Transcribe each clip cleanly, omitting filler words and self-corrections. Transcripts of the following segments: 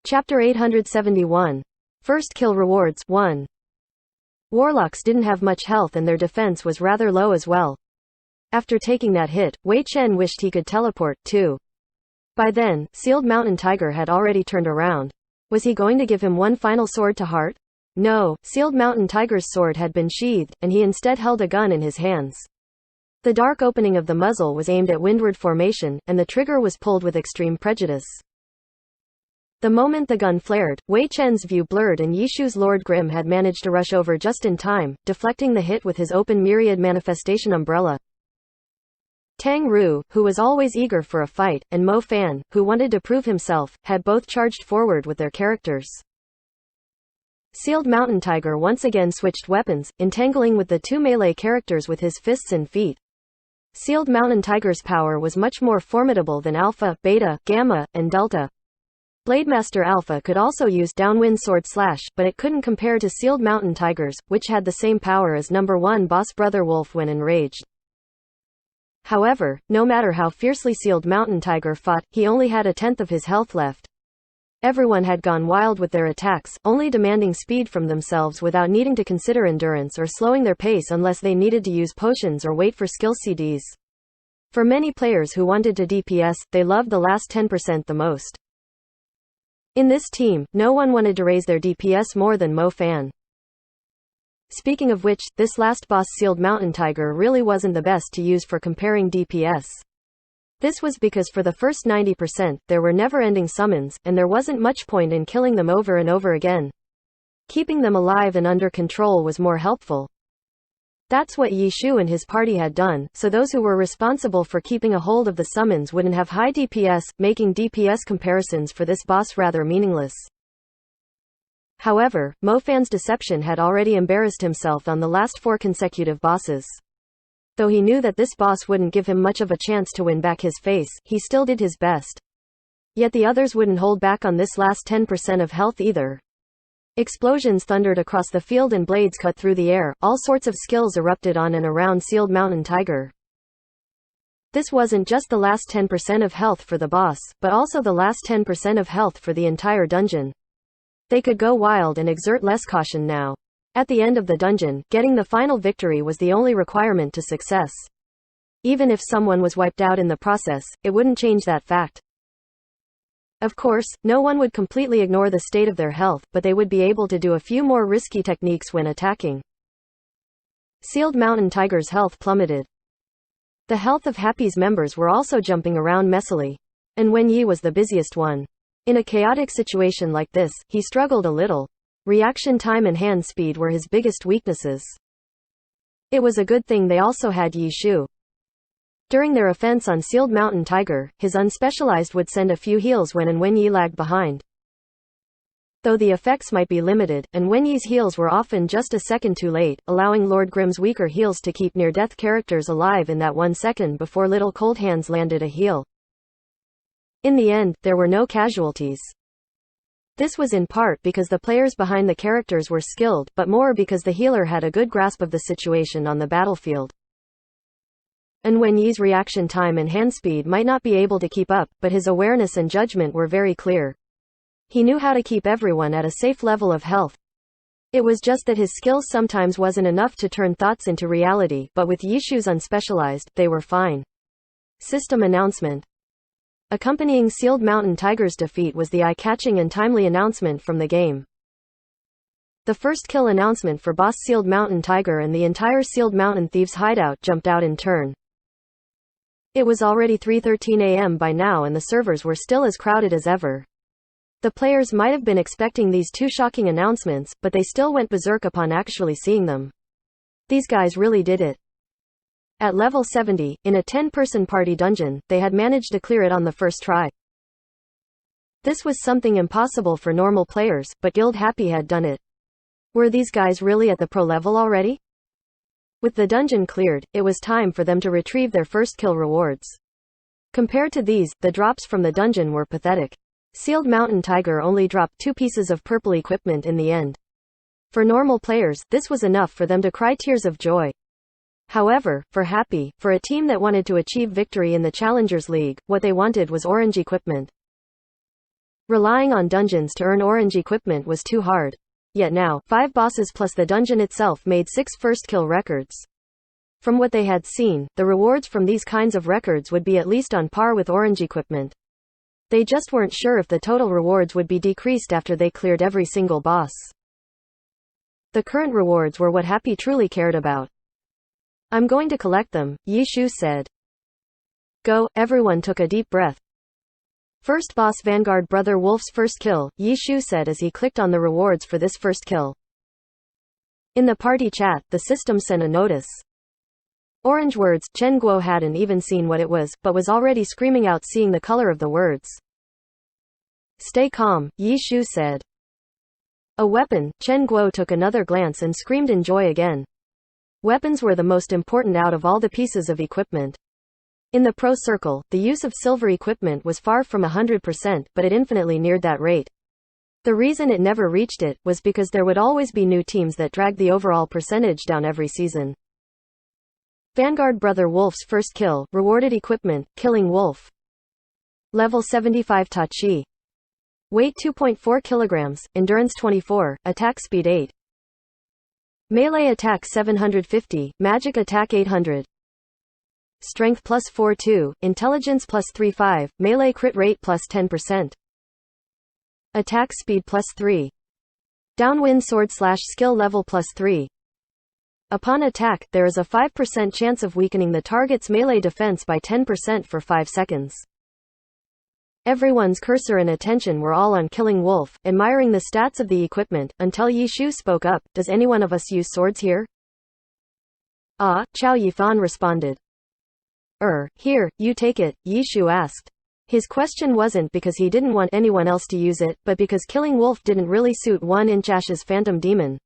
Chapter 871. First Kill Rewards 1. Warlocks didn't have much health and their defense was rather low as well. After taking that hit, Wei Chen wished he could teleport, too. By then, Sealed Mountain Tiger had already turned around. Was he going to give him one final sword to heart? No, Sealed Mountain Tiger's sword had been sheathed, and he instead held a gun in his hands. The dark opening of the muzzle was aimed at windward formation, and the trigger was pulled with extreme prejudice. The moment the gun flared, Wei Chen's view blurred and Yishu's Lord Grimm had managed to rush over just in time, deflecting the hit with his open myriad manifestation umbrella. Tang Ru, who was always eager for a fight, and Mo Fan, who wanted to prove himself, had both charged forward with their characters. Sealed Mountain Tiger once again switched weapons, entangling with the two melee characters with his fists and feet. Sealed Mountain Tiger's power was much more formidable than Alpha, Beta, Gamma, and Delta. Blademaster Alpha could also use Downwind Sword Slash, but it couldn't compare to Sealed Mountain Tiger's, which had the same power as number 1 boss Brother Wolf when enraged. However, no matter how fiercely Sealed Mountain Tiger fought, he only had a tenth of his health left. Everyone had gone wild with their attacks, only demanding speed from themselves without needing to consider endurance or slowing their pace unless they needed to use potions or wait for skill CDs. For many players who wanted to DPS, they loved the last 10% the most. In this team, no one wanted to raise their DPS more than Mo Fan. Speaking of which, this last boss Sealed Mountain Tiger really wasn't the best to use for comparing DPS. This was because for the first 90%, there were never-ending summons, and there wasn't much point in killing them over and over again. Keeping them alive and under control was more helpful. That's what Yishu and his party had done, so those who were responsible for keeping a hold of the summons wouldn't have high DPS, making DPS comparisons for this boss rather meaningless. However, Mo Fan's deception had already embarrassed himself on the last 4 consecutive bosses. Though he knew that this boss wouldn't give him much of a chance to win back his face, he still did his best. Yet the others wouldn't hold back on this last 10% of health either. Explosions thundered across the field and blades cut through the air, all sorts of skills erupted on and around Sealed Mountain Tiger. This wasn't just the last 10% of health for the boss, but also the last 10% of health for the entire dungeon. They could go wild and exert less caution now. At the end of the dungeon, getting the final victory was the only requirement to success. Even if someone was wiped out in the process, it wouldn't change that fact. Of course, no one would completely ignore the state of their health, but they would be able to do a few more risky techniques when attacking. Sealed Mountain Tiger's health plummeted. The health of Happy's members were also jumping around messily. And Wen Yi was the busiest one. In a chaotic situation like this, he struggled a little. Reaction time and hand speed were his biggest weaknesses. It was a good thing they also had Yishu. During their offense on Sealed Mountain Tiger, his unspecialized would send a few heals when and Wen Yi lagged behind. Though the effects might be limited, and Wen Yi's heals were often just a second too late, allowing Lord Grimm's weaker heals to keep near-death characters alive in that 1 second before Little Cold Hands landed a heal. In the end, there were no casualties. This was in part because the players behind the characters were skilled, but more because the healer had a good grasp of the situation on the battlefield. And Wen Yi's reaction time and hand speed might not be able to keep up, but his awareness and judgment were very clear. He knew how to keep everyone at a safe level of health. It was just that his skills sometimes wasn't enough to turn thoughts into reality, but with Yishu's unspecialized, they were fine. System announcement. Accompanying Sealed Mountain Tiger's defeat was the eye-catching and timely announcement from the game. The first kill announcement for boss Sealed Mountain Tiger and the entire Sealed Mountain Thieves hideout jumped out in turn. It was already 3:13 a.m. by now and the servers were still as crowded as ever. The players might have been expecting these 2 shocking announcements, but they still went berserk upon actually seeing them. These guys really did it. At level 70, in a 10-person party dungeon, they had managed to clear it on the first try. This was something impossible for normal players, but Guild Happy had done it. Were these guys really at the pro level already? With the dungeon cleared, it was time for them to retrieve their first kill rewards. Compared to these, the drops from the dungeon were pathetic. Sealed Mountain Tiger only dropped 2 pieces of purple equipment in the end. For normal players, this was enough for them to cry tears of joy. However, for Happy, for a team that wanted to achieve victory in the Challengers League, what they wanted was orange equipment. Relying on dungeons to earn orange equipment was too hard. Yet now, 5 bosses plus the dungeon itself made 6 first kill records. From what they had seen, the rewards from these kinds of records would be at least on par with orange equipment. They just weren't sure if the total rewards would be decreased after they cleared every single boss. The current rewards were what Happy truly cared about. I'm going to collect them, Yi Shu said. Go, everyone took a deep breath. First boss Vanguard Brother Wolf's first kill, Yi Shu said as he clicked on the rewards for this first kill. In the party chat, the system sent a notice. Orange words. Chen Guo hadn't even seen what it was, but was already screaming out seeing the color of the words. Stay calm, Yi Shu said. A weapon. Chen Guo took another glance and screamed in joy again. Weapons were the most important out of all the pieces of equipment. In the pro circle, the use of silver equipment was far from 100%, but it infinitely neared that rate. The reason it never reached it was because there would always be new teams that dragged the overall percentage down every season. Vanguard Brother Wolf's first kill, rewarded equipment, Killing Wolf. Level 75 Tachi. Weight 2.4 kilograms, endurance 24, attack speed 8. Melee attack 750, magic attack 800. Strength plus 4-2, intelligence plus 3-5, melee crit rate plus 10%. Attack speed plus 3. Downwind sword / skill level plus 3. Upon attack, there is a 5% chance of weakening the target's melee defense by 10% for 5 seconds. Everyone's cursor and attention were all on Killing Wolf, admiring the stats of the equipment, until Yi Shu spoke up. Does any one of us use swords here? Chao Yifan responded. Here, you take it, Yi Shu asked. His question wasn't because he didn't want anyone else to use it, but because Killing Wolf didn't really suit 1-inch Ash's Phantom Demon.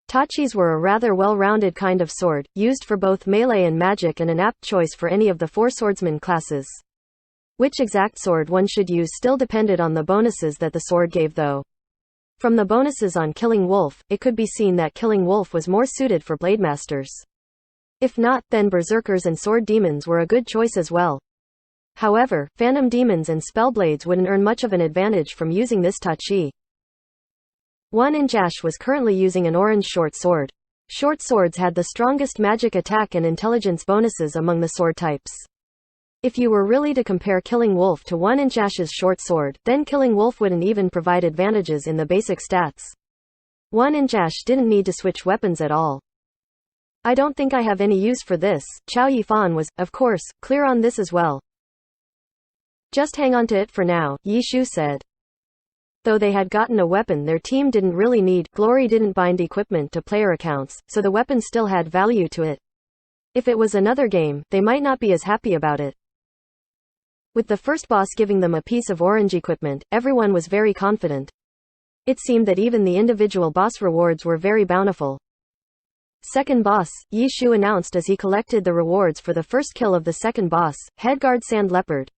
Tachis were a rather well-rounded kind of sword, used for both melee and magic and an apt choice for any of the 4 swordsman classes. Which exact sword one should use still depended on the bonuses that the sword gave though. From the bonuses on Killing Wolf, it could be seen that Killing Wolf was more suited for Blademasters. If not, then Berserkers and Sword Demons were a good choice as well. However, Phantom Demons and Spellblades wouldn't earn much of an advantage from using this Tachi. 1-inch Ash was currently using an orange short sword. Short swords had the strongest magic attack and intelligence bonuses among the sword types. If you were really to compare Killing Wolf to 1-inch Ash's short sword, then Killing Wolf wouldn't even provide advantages in the basic stats. 1-inch Ash didn't need to switch weapons at all. I don't think I have any use for this. Chao Yifan was, of course, clear on this as well. Just hang on to it for now, Yi Shu said. Though they had gotten a weapon their team didn't really need, Glory didn't bind equipment to player accounts, so the weapon still had value to it. If it was another game, they might not be as happy about it. With the first boss giving them a piece of orange equipment, everyone was very confident. It seemed that even the individual boss rewards were very bountiful. Second boss, Yi Shu announced as he collected the rewards for the first kill of the second boss, Headguard Sand Leopard.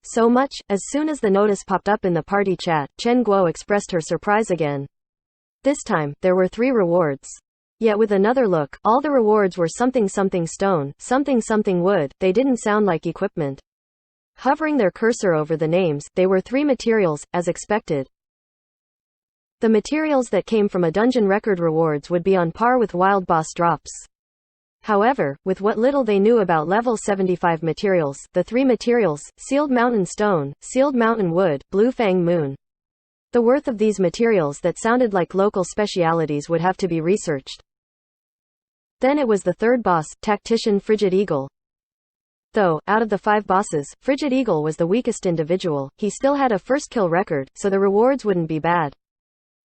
So much. As soon as the notice popped up in the party chat, Chen Guo expressed her surprise again. This time, there were 3 rewards. Yet with another look, all the rewards were something stone, something wood. They didn't sound like equipment. Hovering their cursor over the names, they were 3 materials, as expected. The materials that came from a dungeon record rewards would be on par with wild boss drops. However, with what little they knew about level 75 materials, the 3 materials, Sealed Mountain Stone, Sealed Mountain Wood, Blue Fang Moon. The worth of these materials that sounded like local specialities would have to be researched. Then it was the third boss, Tactician Frigid Eagle. Though, out of the 5 bosses, Frigid Eagle was the weakest individual, he still had a first kill record, so the rewards wouldn't be bad.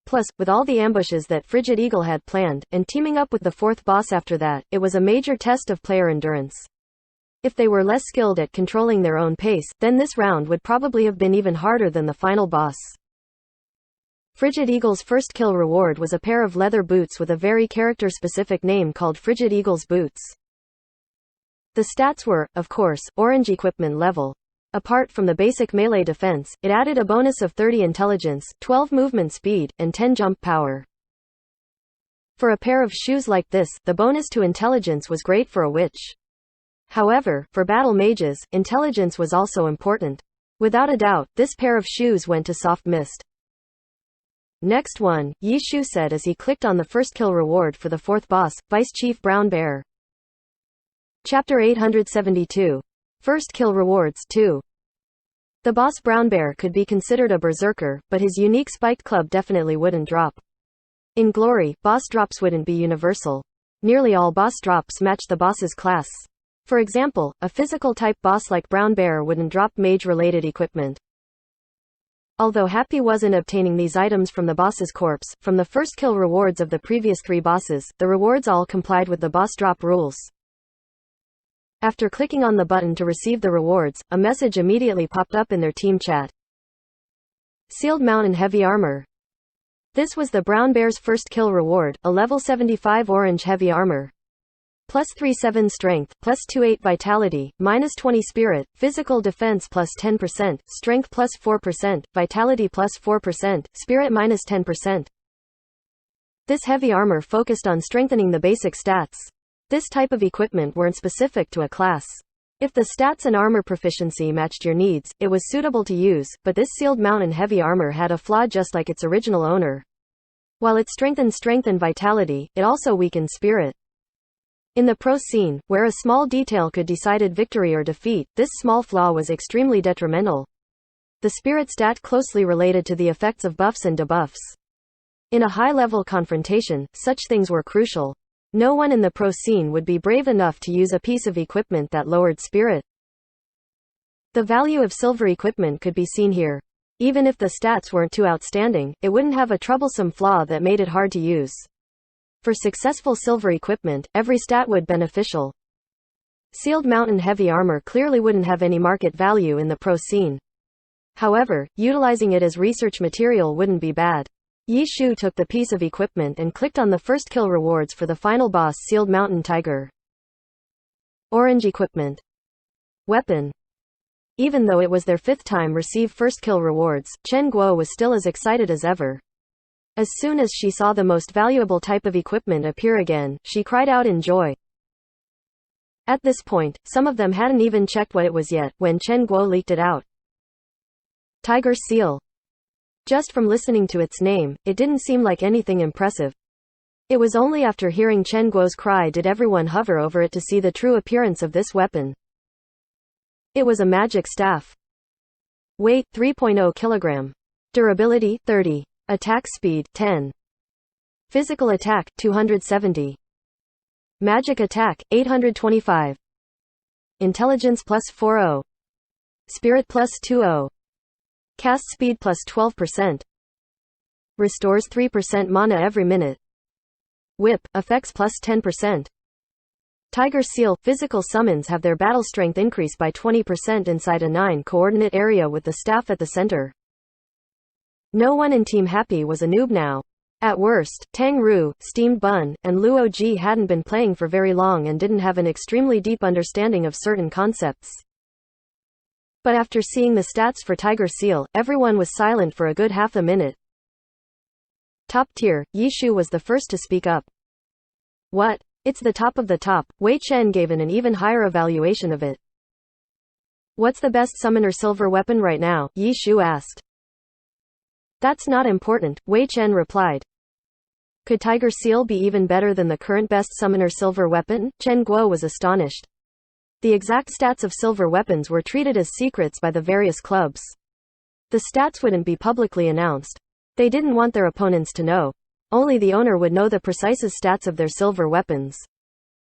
Plus, with all the ambushes that Frigid Eagle had planned, and teaming up with the 4th boss after that, it was a major test of player endurance. If they were less skilled at controlling their own pace, then this round would probably have been even harder than the final boss. Frigid Eagle's first kill reward was a pair of leather boots with a very character-specific name called Frigid Eagle's Boots. The stats were, of course, orange equipment level. Apart from the basic melee defense, it added a bonus of 30 intelligence, 12 movement speed, and 10 jump power. For a pair of shoes like this, the bonus to intelligence was great for a witch. However, for battle mages, intelligence was also important. Without a doubt, this pair of shoes went to soft mist. Next one, Yi Shu said as he clicked on the first kill reward for the fourth boss, Vice Chief Brown Bear. Chapter 872. First kill rewards, 2. The boss Brown Bear could be considered a berserker, but his unique spiked club definitely wouldn't drop. In Glory, boss drops wouldn't be universal. Nearly all boss drops match the boss's class. For example, a physical type boss like Brown Bear wouldn't drop mage-related equipment. Although Happy wasn't obtaining these items from the boss's corpse, from the first kill rewards of the previous 3 bosses, the rewards all complied with the boss drop rules. After clicking on the button to receive the rewards, a message immediately popped up in their team chat. Sealed Mount and Heavy Armor. This was the Brown Bear's first kill reward, a level 75 orange heavy armor. Plus 3-7 strength, plus 2-8 vitality, minus 20 spirit, physical defense plus 10%, strength plus 4%, vitality plus 4%, spirit minus 10%. This heavy armor focused on strengthening the basic stats. This type of equipment weren't specific to a class. If the stats and armor proficiency matched your needs, it was suitable to use, but this sealed mount and heavy armor had a flaw just like its original owner. While it strengthened strength and vitality, it also weakened spirit. In the pro scene, where a small detail could decide victory or defeat, this small flaw was extremely detrimental. The spirit stat closely related to the effects of buffs and debuffs. In a high-level confrontation, such things were crucial. No one in the pro scene would be brave enough to use a piece of equipment that lowered spirit. The value of silver equipment could be seen here. Even if the stats weren't too outstanding, it wouldn't have a troublesome flaw that made it hard to use. For successful silver equipment, every stat would be beneficial. Sealed mount and heavy armor clearly wouldn't have any market value in the pro scene. However, utilizing it as research material wouldn't be bad. Yi Shu took the piece of equipment and clicked on the first kill rewards for the final boss Sealed Mountain Tiger. Orange equipment. Weapon. Even though it was their 5th time receive first kill rewards, Chen Guo was still as excited as ever. As soon as she saw the most valuable type of equipment appear again, she cried out in joy. At this point, some of them hadn't even checked what it was yet, when Chen Guo leaked it out. Tiger Seal. Just from listening to its name, it didn't seem like anything impressive. It was only after hearing Chen Guo's cry did everyone hover over it to see the true appearance of this weapon. It was a magic staff. Weight, 3.0 kg. Durability, 30. Attack speed, 10. Physical attack, 270. Magic attack, 825. Intelligence plus 40. Spirit plus 20. Cast speed plus 12%. Restores 3% mana every minute. Whip, effects plus 10%. Tiger Seal, physical summons have their battle strength increase by 20% inside a 9-coordinate area with the staff at the center. No one in Team Happy was a noob now. At worst, Tang Ru, Steamed Bun, and Luo Ji hadn't been playing for very long and didn't have an extremely deep understanding of certain concepts. But after seeing the stats for Tiger Seal, everyone was silent for a good half a minute. Top tier, Yi Shu was the first to speak up. What? It's the top of the top. Wei Chen gave an even higher evaluation of it. What's the best summoner silver weapon right now? Yi Shu asked. That's not important, Wei Chen replied. Could Tiger Seal be even better than the current best summoner silver weapon? Chen Guo was astonished. The exact stats of silver weapons were treated as secrets by the various clubs. The stats wouldn't be publicly announced. They didn't want their opponents to know. Only the owner would know the precise stats of their silver weapons.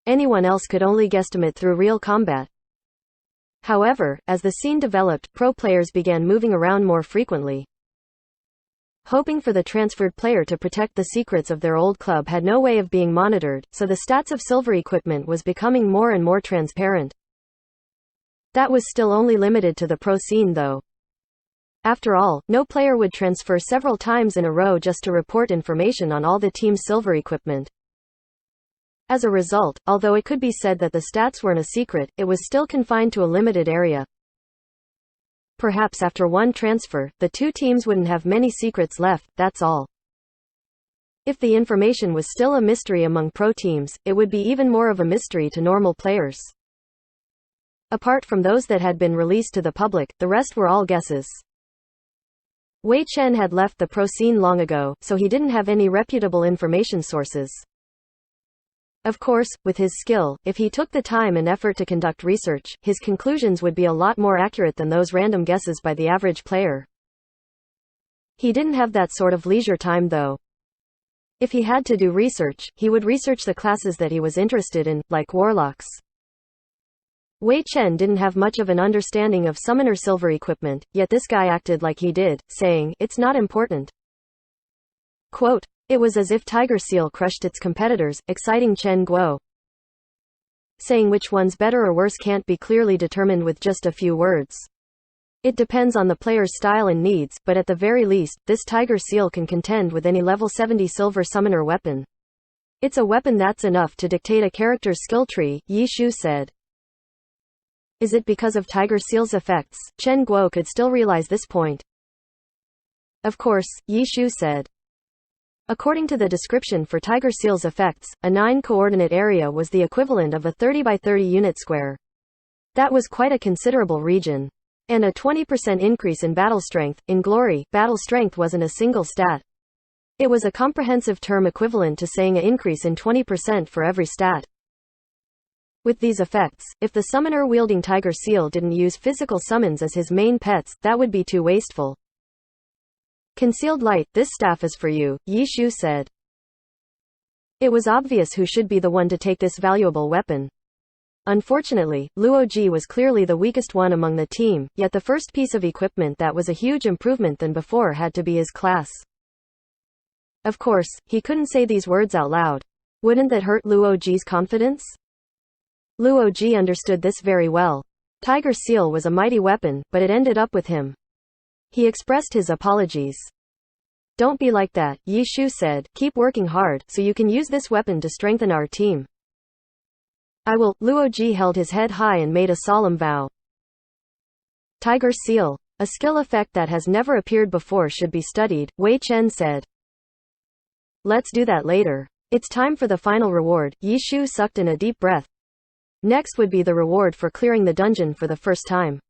Anyone else could only guesstimate through real combat. However, as the scene developed, pro players began moving around more frequently. Hoping for the transferred player to protect the secrets of their old club had no way of being monitored, so the stats of silver equipment was becoming more and more transparent. That was still only limited to the pro scene though. After all, no player would transfer several times in a row just to report information on all the team's silver equipment. As a result, although it could be said that the stats weren't a secret, it was still confined to a limited area. Perhaps after one transfer, the two teams wouldn't have many secrets left, that's all. If the information was still a mystery among pro teams, it would be even more of a mystery to normal players. Apart from those that had been released to the public, the rest were all guesses. Wei Chen had left the pro scene long ago, so he didn't have any reputable information sources. Of course, with his skill, if he took the time and effort to conduct research, his conclusions would be a lot more accurate than those random guesses by the average player. He didn't have that sort of leisure time though. If he had to do research, he would research the classes that he was interested in, like warlocks. Wei Chen didn't have much of an understanding of summoner silver equipment, yet this guy acted like he did, saying, "It's not important." Quote, "It was as if Tiger Seal crushed its competitors," exciting Chen Guo. Saying which one's better or worse can't be clearly determined with just a few words. It depends on the player's style and needs, but at the very least, this Tiger Seal can contend with any level 70 silver summoner weapon. It's a weapon that's enough to dictate a character's skill tree, Yi Shu said. Is it because of Tiger Seal's effects? Chen Guo could still realize this point. Of course, Yi Shu said. According to the description for Tiger Seal's effects, a 9-coordinate area was the equivalent of a 30 by 30 unit square. That was quite a considerable region. And a 20% increase in battle strength. In Glory, battle strength wasn't a single stat. It was a comprehensive term equivalent to saying an increase in 20% for every stat. With these effects, if the summoner wielding Tiger Seal didn't use physical summons as his main pets, that would be too wasteful. Concealed Light, this staff is for you, Yi Shu said. It was obvious who should be the one to take this valuable weapon. Unfortunately, Luo Ji was clearly the weakest one among the team, yet the first piece of equipment that was a huge improvement than before had to be his class. Of course, he couldn't say these words out loud. Wouldn't that hurt Luo Ji's confidence? Luo Ji understood this very well. Tiger Seal was a mighty weapon, but it ended up with him. He expressed his apologies. Don't be like that, Yi Shu said. Keep working hard, so you can use this weapon to strengthen our team. I will. Luo Ji held his head high and made a solemn vow. Tiger Seal. A skill effect that has never appeared before should be studied, Wei Chen said. Let's do that later. It's time for the final reward. Yi Shu sucked in a deep breath. Next would be the reward for clearing the dungeon for the first time.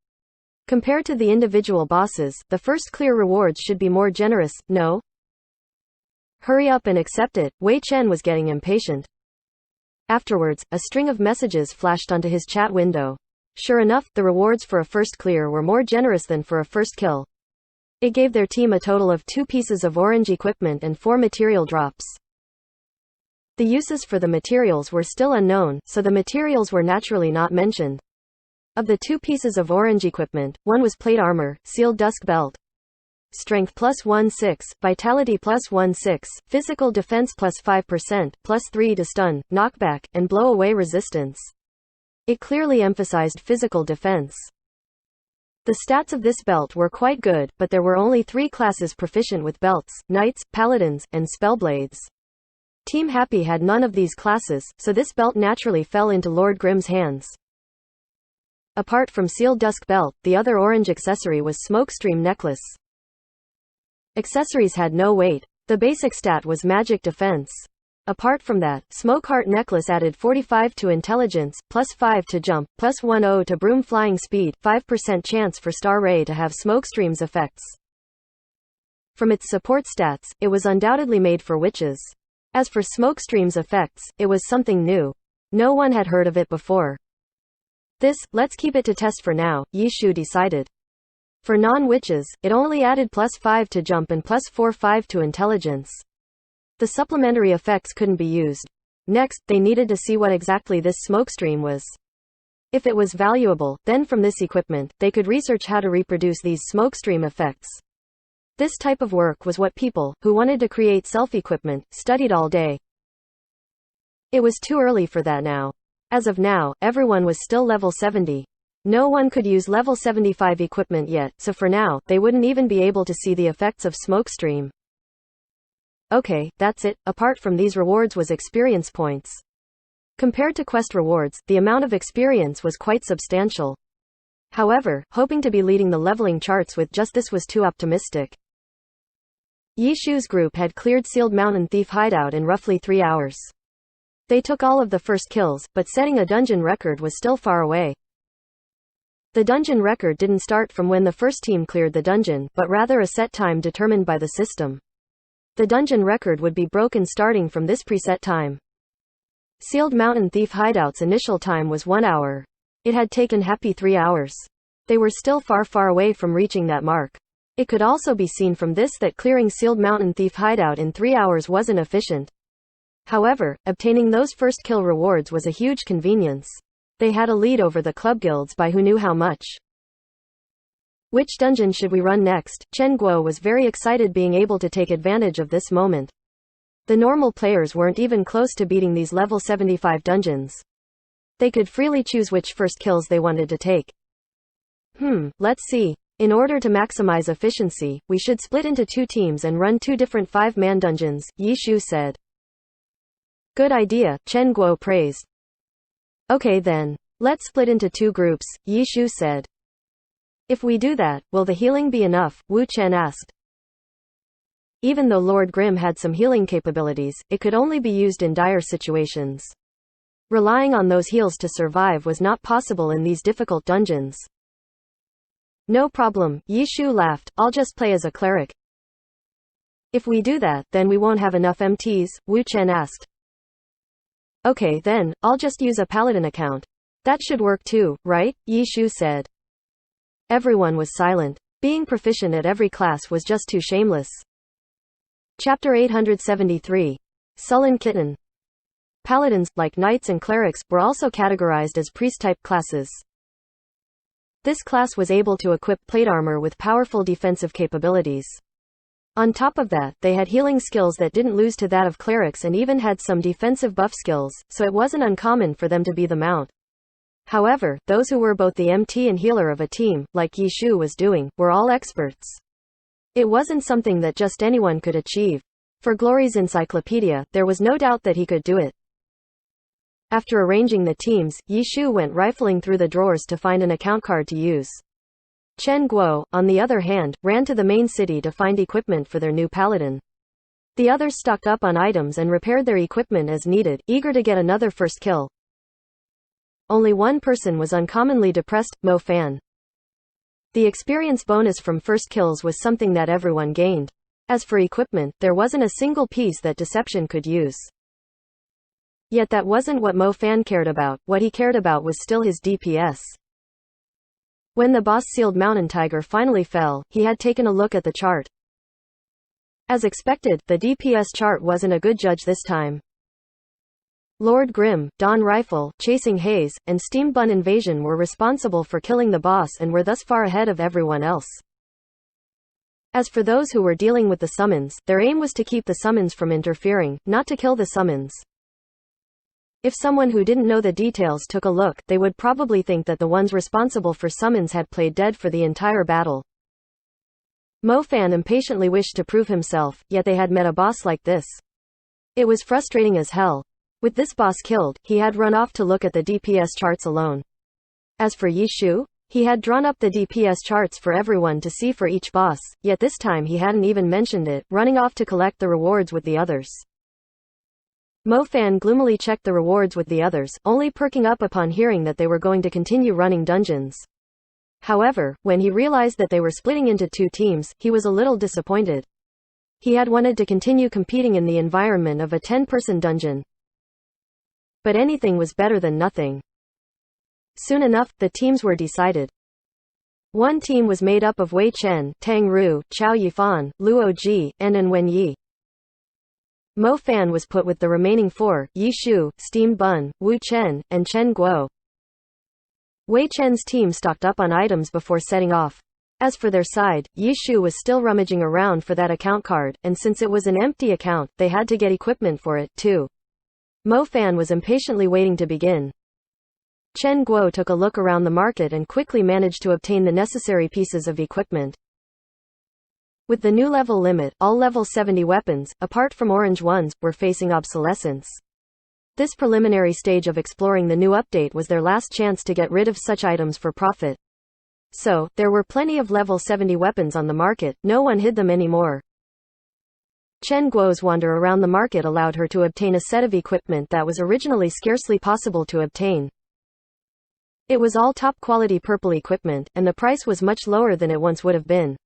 Compared to the individual bosses, the first clear rewards should be more generous, no? Hurry up and accept it. Wei Chen was getting impatient. Afterwards, a string of messages flashed onto his chat window. Sure enough, the rewards for a first clear were more generous than for a first kill. It gave their team a total of 2 pieces of orange equipment and 4 material drops. The uses for the materials were still unknown, so the materials were naturally not mentioned. Of the 2 pieces of orange equipment, one was plate armor, sealed dusk belt. Strength plus 1/6, vitality plus 1/6, physical defense plus 5%, plus 3 to stun, knockback, and blow away resistance. It clearly emphasized physical defense. The stats of this belt were quite good, but there were only 3 classes proficient with belts: knights, paladins, and spellblades. Team Happy had none of these classes, so this belt naturally fell into Lord Grimm's hands. Apart from sealed dusk belt, the other orange accessory was Smokestream necklace. Accessories had no weight. The basic stat was magic defense. Apart from that, Smoke Heart necklace added 45 to intelligence, plus 5 to jump, plus 10 to broom flying speed, 5% chance for Star Ray to have Smokestream's effects. From its support stats, it was undoubtedly made for witches. As for Smokestream's effects, it was something new. No one had heard of it before. Let's keep it to test for now, Yi Shu decided. For non-witches, it only added plus 5 to jump and plus 4/5 to intelligence. The supplementary effects couldn't be used. Next, they needed to see what exactly this Smokestream was. If it was valuable, then from this equipment, they could research how to reproduce these Smokestream effects. This type of work was what people, who wanted to create self-equipment, studied all day. It was too early for that now. As of now, everyone was still level 70. No one could use level 75 equipment yet, so for now, they wouldn't even be able to see the effects of Smokestream. Okay, that's it. Apart from these rewards was experience points. Compared to quest rewards, the amount of experience was quite substantial. However, hoping to be leading the leveling charts with just this was too optimistic. Yi Shu's group had cleared Sealed Mountain Thief hideout in roughly 3 hours. They took all of the first kills, but setting a dungeon record was still far away. The dungeon record didn't start from when the first team cleared the dungeon, but rather a set time determined by the system. The dungeon record would be broken starting from this preset time. Sealed Mountain Thief Hideout's initial time was 1 hour. It had taken Happy 3 hours. They were still far away from reaching that mark. It could also be seen from this that clearing Sealed Mountain Thief Hideout in 3 hours wasn't efficient. However, obtaining those first kill rewards was a huge convenience. They had a lead over the club guilds by who knew how much. Which dungeon should we run next? Chen Guo was very excited being able to take advantage of this moment. The normal players weren't even close to beating these level 75 dungeons. They could freely choose which first kills they wanted to take. Let's see. In order to maximize efficiency, we should split into 2 teams and run 2 different 5-man dungeons, Yi Shu said. Good idea, Chen Guo praised. Okay then. Let's split into 2 groups, Yi Shu said. If we do that, will the healing be enough? Wu Chen asked. Even though Lord Grimm had some healing capabilities, it could only be used in dire situations. Relying on those heals to survive was not possible in these difficult dungeons. No problem, Yi Shu laughed, I'll just play as a cleric. If we do that, then we won't have enough MTs, Wu Chen asked. Okay then, I'll just use a paladin account. That should work too, right? Yi Shu said. Everyone was silent. Being proficient at every class was just too shameless. Chapter 873. Sullen Kitten. Paladins, like knights and clerics, were also categorized as priest-type classes. This class was able to equip plate armor with powerful defensive capabilities. On top of that, they had healing skills that didn't lose to that of clerics and even had some defensive buff skills, so it wasn't uncommon for them to be the mount. However, those who were both the MT and healer of a team, like Yi Shu was doing, were all experts. It wasn't something that just anyone could achieve. For Glory's encyclopedia, there was no doubt that he could do it. After arranging the teams, Yi Shu went rifling through the drawers to find an account card to use. Chen Guo, on the other hand, ran to the main city to find equipment for their new paladin. The others stocked up on items and repaired their equipment as needed, eager to get another first kill. Only one person was uncommonly depressed, Mo Fan. The experience bonus from first kills was something that everyone gained. As for equipment, there wasn't a single piece that Deception could use. Yet that wasn't what Mo Fan cared about, what he cared about was still his DPS. When the boss Sealed Mountain Tiger finally fell, he had taken a look at the chart. As expected, the DPS chart wasn't a good judge this time. Lord Grimm, Dawn Rifle, Chasing Haze, and Steam Bun Invasion were responsible for killing the boss and were thus far ahead of everyone else. As for those who were dealing with the summons, their aim was to keep the summons from interfering, not to kill the summons. If someone who didn't know the details took a look, they would probably think that the ones responsible for summons had played dead for the entire battle. Mo Fan impatiently wished to prove himself, yet they had met a boss like this. It was frustrating as hell. With this boss killed, he had run off to look at the DPS charts alone. As for Yi Shu, he had drawn up the DPS charts for everyone to see for each boss, yet this time he hadn't even mentioned it, running off to collect the rewards with the others. Mo Fan gloomily checked the rewards with the others, only perking up upon hearing that they were going to continue running dungeons. However, when he realized that they were splitting into 2 teams, he was a little disappointed. He had wanted to continue competing in the environment of a 10-person dungeon. But anything was better than nothing. Soon enough, the teams were decided. One team was made up of Wei Chen, Tang Ru, Chao Yifan, Luo Ji, and Wen Yi. Mo Fan was put with the remaining 4, Yi Shu, Steam Bun, Wu Chen, and Chen Guo. Wei Chen's team stocked up on items before setting off. As for their side, Yi Shu was still rummaging around for that account card, and since it was an empty account, they had to get equipment for it, too. Mo Fan was impatiently waiting to begin. Chen Guo took a look around the market and quickly managed to obtain the necessary pieces of equipment. With the new level limit, all level 70 weapons, apart from orange ones, were facing obsolescence. This preliminary stage of exploring the new update was their last chance to get rid of such items for profit. So, there were plenty of level 70 weapons on the market, no one hid them anymore. Chen Guo's wander around the market allowed her to obtain a set of equipment that was originally scarcely possible to obtain. It was all top-quality purple equipment, and the price was much lower than it once would have been.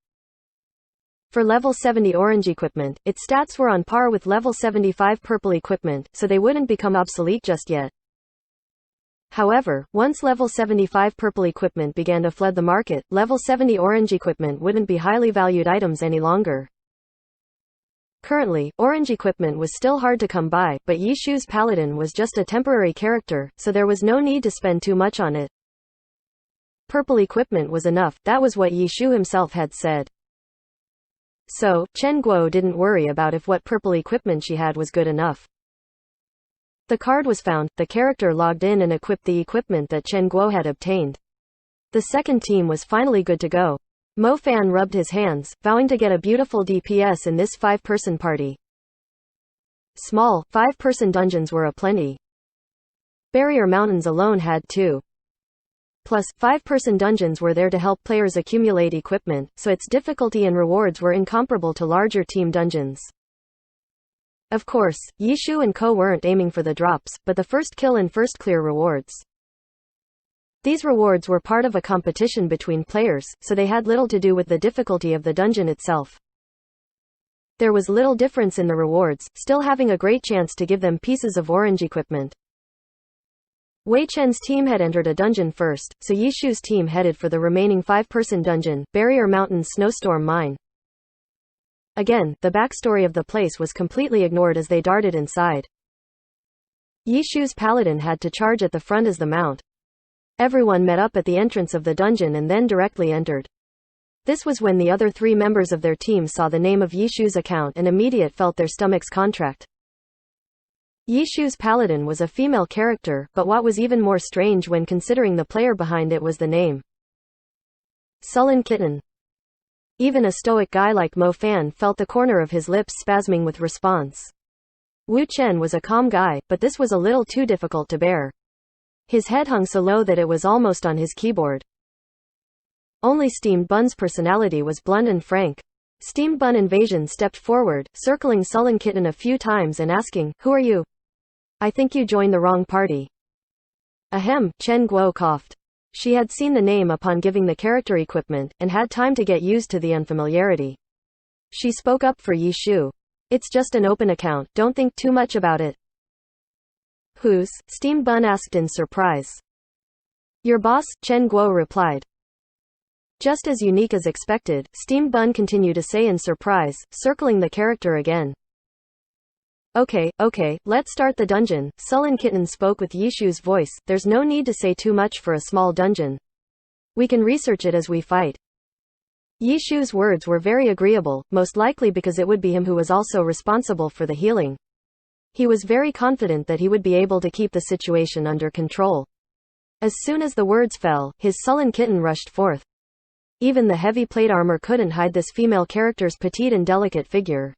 For level 70 orange equipment, its stats were on par with level 75 purple equipment, so they wouldn't become obsolete just yet. However, once level 75 purple equipment began to flood the market, level 70 orange equipment wouldn't be highly valued items any longer. Currently, orange equipment was still hard to come by, but Yishu's paladin was just a temporary character, so there was no need to spend too much on it. Purple equipment was enough, that was what Yishu himself had said. So, Chen Guo didn't worry about if what purple equipment she had was good enough. The card was found, the character logged in and equipped the equipment that Chen Guo had obtained. The second team was finally good to go. Mo Fan rubbed his hands, vowing to get a beautiful DPS in this 5-person party. Small, 5-person dungeons were aplenty. Barrier Mountains alone had 2. Plus, 5-person dungeons were there to help players accumulate equipment, so its difficulty and rewards were incomparable to larger team dungeons. Of course, Yishu and Ko weren't aiming for the drops, but the first kill and first clear rewards. These rewards were part of a competition between players, so they had little to do with the difficulty of the dungeon itself. There was little difference in the rewards, still having a great chance to give them pieces of orange equipment. Wei Chen's team had entered a dungeon first, so Yishu's team headed for the remaining 5-person dungeon, Barrier Mountain Snowstorm Mine. Again, the backstory of the place was completely ignored as they darted inside. Yishu's paladin had to charge at the front as the mount. Everyone met up at the entrance of the dungeon and then directly entered. This was when the other 3 members of their team saw the name of Yishu's account and immediately felt their stomachs contract. Yishu's paladin was a female character, but what was even more strange when considering the player behind it was the name. Sullen Kitten. Even a stoic guy like Mo Fan felt the corner of his lips spasming with response. Wu Chen was a calm guy, but this was a little too difficult to bear. His head hung so low that it was almost on his keyboard. Only Steamed Bun's personality was blunt and frank. Steamed Bun Invasion stepped forward, circling Sullen Kitten a few times and asking, "Who are you? I think you joined the wrong party." Ahem, Chen Guo coughed. She had seen the name upon giving the character equipment, and had time to get used to the unfamiliarity. She spoke up for Yishu. "It's just an open account, don't think too much about it." "Who's?" Steamed Bun asked in surprise. "Your boss," Chen Guo replied. Just as unique as expected, Steamed Bun continued to say in surprise, circling the character again. Okay, let's start the dungeon." Sullen Kitten spoke with Yishu's voice. "There's no need to say too much for a small dungeon. We can research it as we fight." Yishu's words were very agreeable, most likely because it would be him who was also responsible for the healing. He was very confident that he would be able to keep the situation under control. As soon as the words fell, his Sullen Kitten rushed forth. Even the heavy plate armor couldn't hide this female character's petite and delicate figure.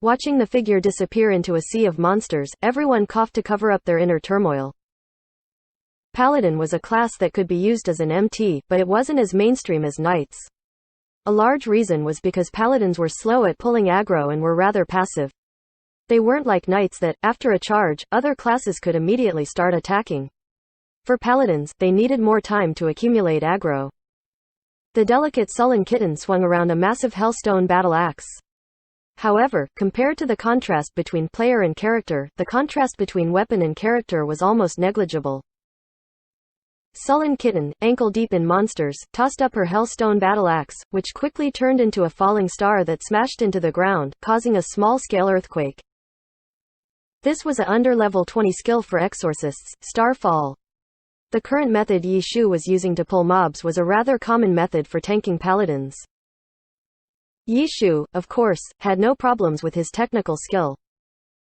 Watching the figure disappear into a sea of monsters, everyone coughed to cover up their inner turmoil. Paladin was a class that could be used as an MT, but it wasn't as mainstream as Knights. A large reason was because Paladins were slow at pulling aggro and were rather passive. They weren't like Knights that, after a charge, other classes could immediately start attacking. For Paladins, they needed more time to accumulate aggro. The delicate Sullen Kitten swung around a massive Hellstone battle axe. However, compared to the contrast between player and character, the contrast between weapon and character was almost negligible. Sullen Kitten, ankle deep in monsters, tossed up her Hellstone battle axe, which quickly turned into a falling star that smashed into the ground, causing a small-scale earthquake. This was a under level 20 skill for exorcists, Starfall. The current method Yishu was using to pull mobs was a rather common method for tanking paladins. Yishu, of course, had no problems with his technical skill.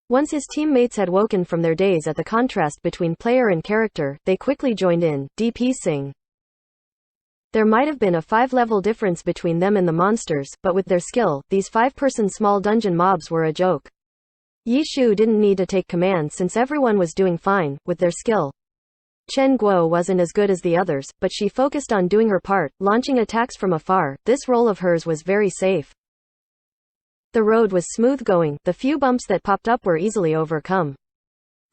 Once his teammates had woken from their daze at the contrast between player and character, they quickly joined in, DPSing. There might have been a 5-level difference between them and the monsters, but with their skill, these 5-person small dungeon mobs were a joke. Yishu didn't need to take command since everyone was doing fine, with their skill. Chen Guo wasn't as good as the others, but she focused on doing her part, launching attacks from afar. This role of hers was very safe. The road was smooth going, the few bumps that popped up were easily overcome.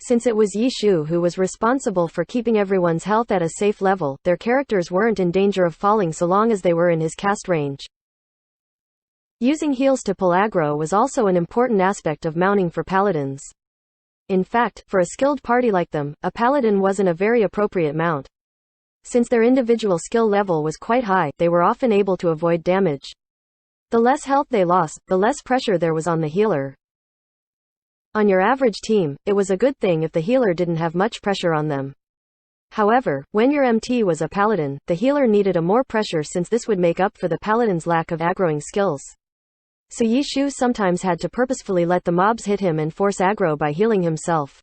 Since it was Yi Shu who was responsible for keeping everyone's health at a safe level, their characters weren't in danger of falling so long as they were in his cast range. Using heals to pull aggro was also an important aspect of mounting for paladins. In fact, for a skilled party like them, a paladin wasn't a very appropriate mount. Since their individual skill level was quite high, they were often able to avoid damage. The less health they lost, the less pressure there was on the healer. On your average team, it was a good thing if the healer didn't have much pressure on them. However, when your MT was a paladin, the healer needed a more pressure since this would make up for the paladin's lack of aggroing skills. So Yi Shu sometimes had to purposefully let the mobs hit him and force aggro by healing himself.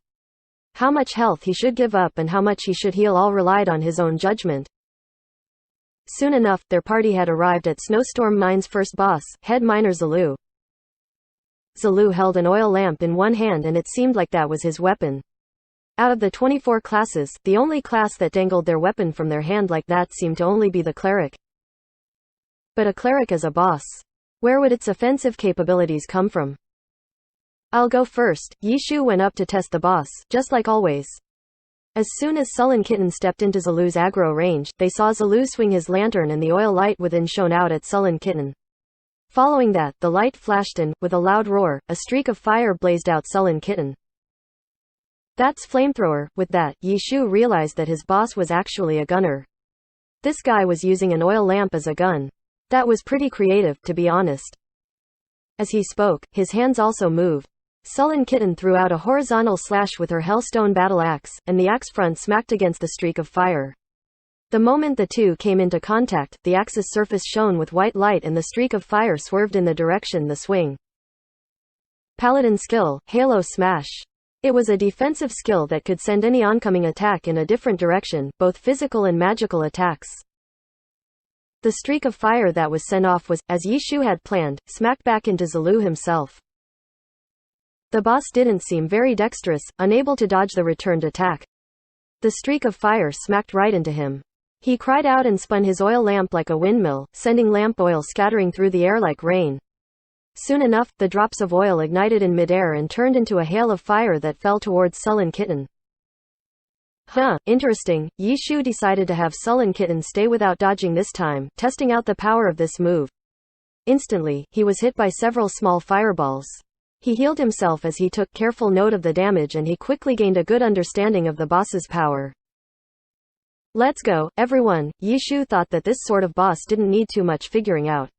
How much health he should give up and how much he should heal all relied on his own judgment. Soon enough, their party had arrived at Snowstorm Mine's first boss, head miner Zelu. Zelu held an oil lamp in one hand and it seemed like that was his weapon. Out of the 24 classes, the only class that dangled their weapon from their hand like that seemed to only be the cleric. But a cleric as a boss. Where would its offensive capabilities come from? I'll go first. Yi Shu went up to test the boss, just like always. As soon as Sullen Kitten stepped into Zelu's aggro range, they saw Zelu swing his lantern and the oil light within shone out at Sullen Kitten. Following that, the light flashed and, with a loud roar, a streak of fire blazed out Sullen Kitten. That's flamethrower. With that, Yi Shu realized that his boss was actually a gunner. This guy was using an oil lamp as a gun. That was pretty creative, to be honest. As he spoke, his hands also moved. Sullen Kitten threw out a horizontal slash with her Hellstone battle axe, and the axe front smacked against the streak of fire. The moment the two came into contact, the axe's surface shone with white light and the streak of fire swerved in the direction the swing. Paladin skill, Halo Smash. It was a defensive skill that could send any oncoming attack in a different direction, both physical and magical attacks. The streak of fire that was sent off was, as Yi Shu had planned, smacked back into Zelu himself. The boss didn't seem very dexterous, unable to dodge the returned attack. The streak of fire smacked right into him. He cried out and spun his oil lamp like a windmill, sending lamp oil scattering through the air like rain. Soon enough, the drops of oil ignited in midair and turned into a hail of fire that fell towards Sullen Kitten. Interesting. Yi Shu decided to have Sullen Kitten stay without dodging this time, testing out the power of this move. Instantly, he was hit by several small fireballs. He healed himself as he took careful note of the damage and he quickly gained a good understanding of the boss's power. Let's go, everyone. Yi Shu thought that this sort of boss didn't need too much figuring out.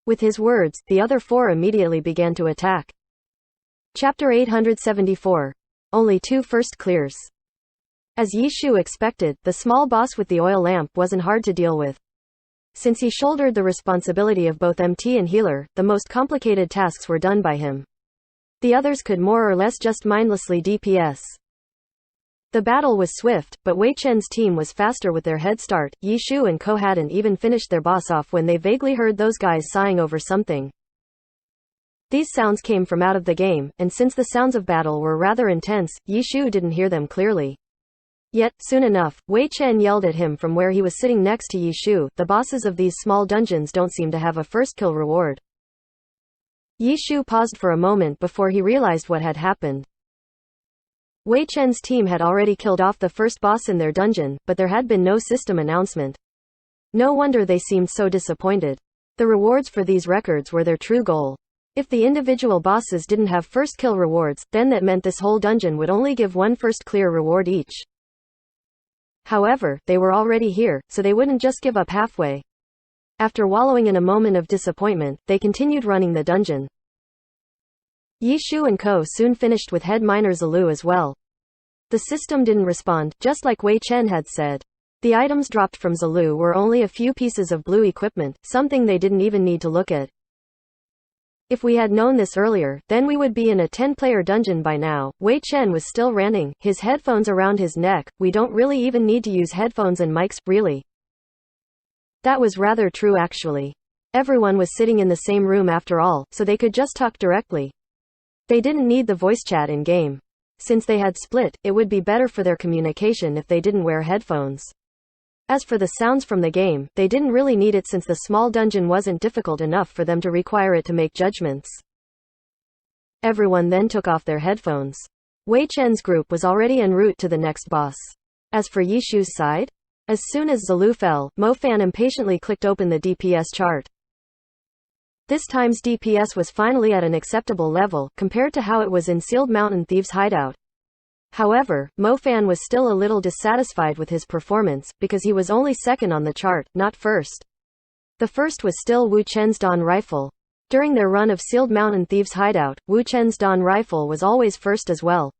With his words, the other four immediately began to attack. Chapter 874. Only 2 first clears. As Yi Shu expected, the small boss with the oil lamp wasn't hard to deal with. Since he shouldered the responsibility of both MT and healer, the most complicated tasks were done by him. The others could more or less just mindlessly DPS. The battle was swift, but Wei Chen's team was faster with their head start. Yi Shu and Ko hadn't even finished their boss off when they vaguely heard those guys sighing over something. These sounds came from out of the game, and since the sounds of battle were rather intense, Yi Shu didn't hear them clearly. Yet, soon enough, Wei Chen yelled at him from where he was sitting next to Yi Shu, "The bosses of these small dungeons don't seem to have a first kill reward." Yi Shu paused for a moment before he realized what had happened. Wei Chen's team had already killed off the first boss in their dungeon, but there had been no system announcement. No wonder they seemed so disappointed. The rewards for these records were their true goal. If the individual bosses didn't have first kill rewards, then that meant this whole dungeon would only give 1 first clear reward each. However, they were already here, so they wouldn't just give up halfway. After wallowing in a moment of disappointment, they continued running the dungeon. Yi Shu and Ko soon finished with head miner Zelu as well. The system didn't respond, just like Wei Chen had said. The items dropped from Zelu were only a few pieces of blue equipment, something they didn't even need to look at. If we had known this earlier, then we would be in a 10-player dungeon by now. Wei Chen was still ranting, his headphones around his neck. We don't really even need to use headphones and mics, really. That was rather true actually. Everyone was sitting in the same room after all, so they could just talk directly. They didn't need the voice chat in-game. Since they had split, it would be better for their communication if they didn't wear headphones. As for the sounds from the game, they didn't really need it since the small dungeon wasn't difficult enough for them to require it to make judgments. Everyone then took off their headphones. Wei Chen's group was already en route to the next boss. As for Yishu's side, as soon as Zulu fell, Mo Fan impatiently clicked open the DPS chart. This time's DPS was finally at an acceptable level, compared to how it was in Sealed Mountain Thieves' hideout. However, Mo Fan was still a little dissatisfied with his performance, because he was only second on the chart, not first. The first was still Wu Chen's Dawn Rifle. During their run of Sealed Mountain Thieves' hideout, Wu Chen's Dawn Rifle was always first as well.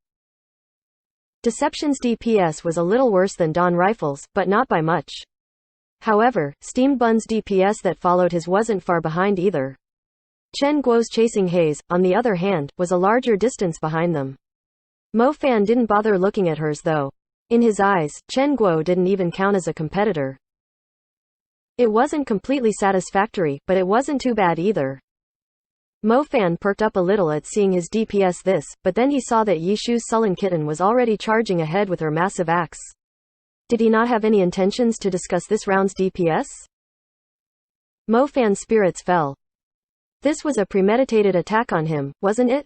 Deception's DPS was a little worse than Dawn Rifle's, but not by much. However, Steamed Bun's DPS that followed his wasn't far behind either. Chen Guo's Chasing Haze, on the other hand, was a larger distance behind them. Mo Fan didn't bother looking at hers though. In his eyes, Chen Guo didn't even count as a competitor. It wasn't completely satisfactory, but it wasn't too bad either. Mo Fan perked up a little at seeing his DPS this, but then he saw that Yishu's sullen kitten was already charging ahead with her massive axe. Did he not have any intentions to discuss this round's DPS? Mo Fan's spirits fell. This was a premeditated attack on him, wasn't it?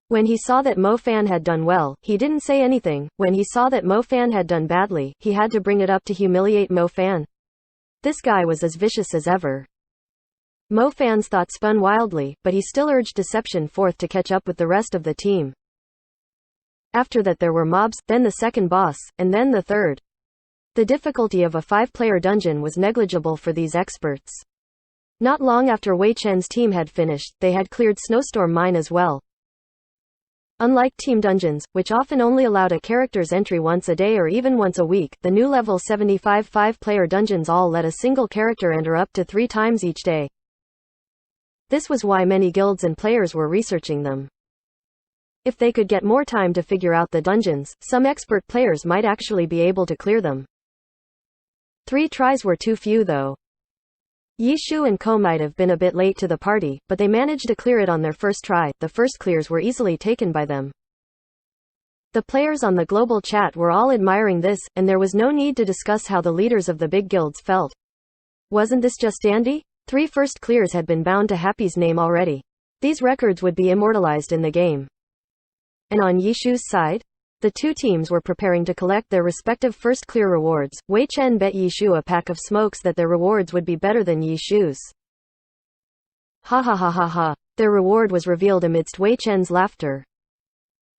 When he saw that Mo Fan had done well, he didn't say anything. When he saw that Mo Fan had done badly, he had to bring it up to humiliate Mo Fan. This guy was as vicious as ever. Mo Fan's thoughts spun wildly, but he still urged Deception forth to catch up with the rest of the team. After that there were mobs, then the second boss, and then the third. The difficulty of a 5-player dungeon was negligible for these experts. Not long after Wei Chen's team had finished, they had cleared Snowstorm Mine as well. Unlike team dungeons, which often only allowed a character's entry once a day or even once a week, the new level 75 5-player dungeons all let a single character enter up to 3 times each day. This was why many guilds and players were researching them. If they could get more time to figure out the dungeons, some expert players might actually be able to clear them. 3 tries were too few though. Yishu and Ko might have been a bit late to the party, but they managed to clear it on their first try. The first clears were easily taken by them. The players on the global chat were all admiring this, and there was no need to discuss how the leaders of the big guilds felt. Wasn't this just dandy? 3 first clears had been bound to Happy's name already. These records would be immortalized in the game. And on Yishu's side? The 2 teams were preparing to collect their respective first clear rewards. Wei Chen bet Yishu a pack of smokes that their rewards would be better than Yishu's. Ha ha ha ha ha. Their reward was revealed amidst Wei Chen's laughter.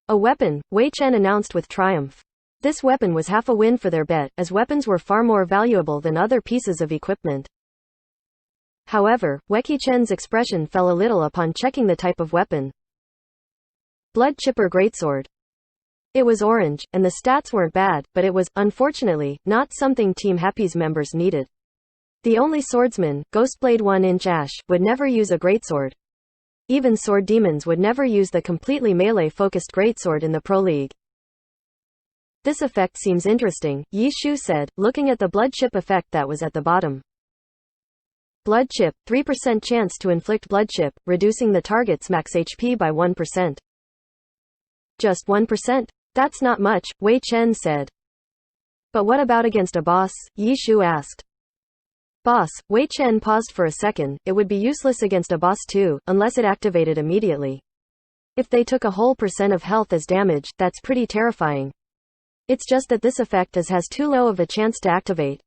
A weapon, Wei Chen announced with triumph. This weapon was half a win for their bet, as weapons were far more valuable than other pieces of equipment. However, Wei Chen's expression fell a little upon checking the type of weapon. Blood Chipper Greatsword. It was orange, and the stats weren't bad, but it was, unfortunately, not something Team Happy's members needed. The only swordsman, Ghostblade 1-inch Ash, would never use a greatsword. Even sword demons would never use the completely melee-focused greatsword in the Pro League. This effect seems interesting, Yi Shu said, looking at the blood chip effect that was at the bottom. Blood chip, 3% chance to inflict blood chip, reducing the target's max HP by 1%. Just 1%? That's not much, Wei Chen said. But what about against a boss? Yi Shu asked. Boss, Wei Chen paused for a second. It would be useless against a boss too, unless it activated immediately. If they took a whole % of health as damage, that's pretty terrifying. It's just that this effect has too low of a chance to activate.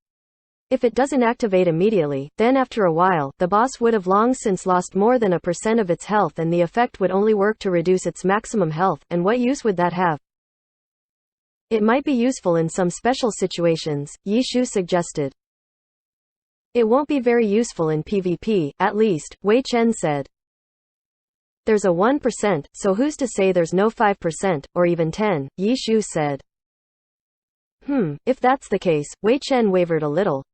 If it doesn't activate immediately, then after a while, the boss would have long since lost more than 1% of its health and the effect would only work to reduce its maximum health, and what use would that have? It might be useful in some special situations, Yi Shu suggested. It won't be very useful in PvP, at least, Wei Chen said. There's a 1%, so who's to say there's no 5%, or even 10, Yi Shu said. If that's the case, Wei Chen wavered a little.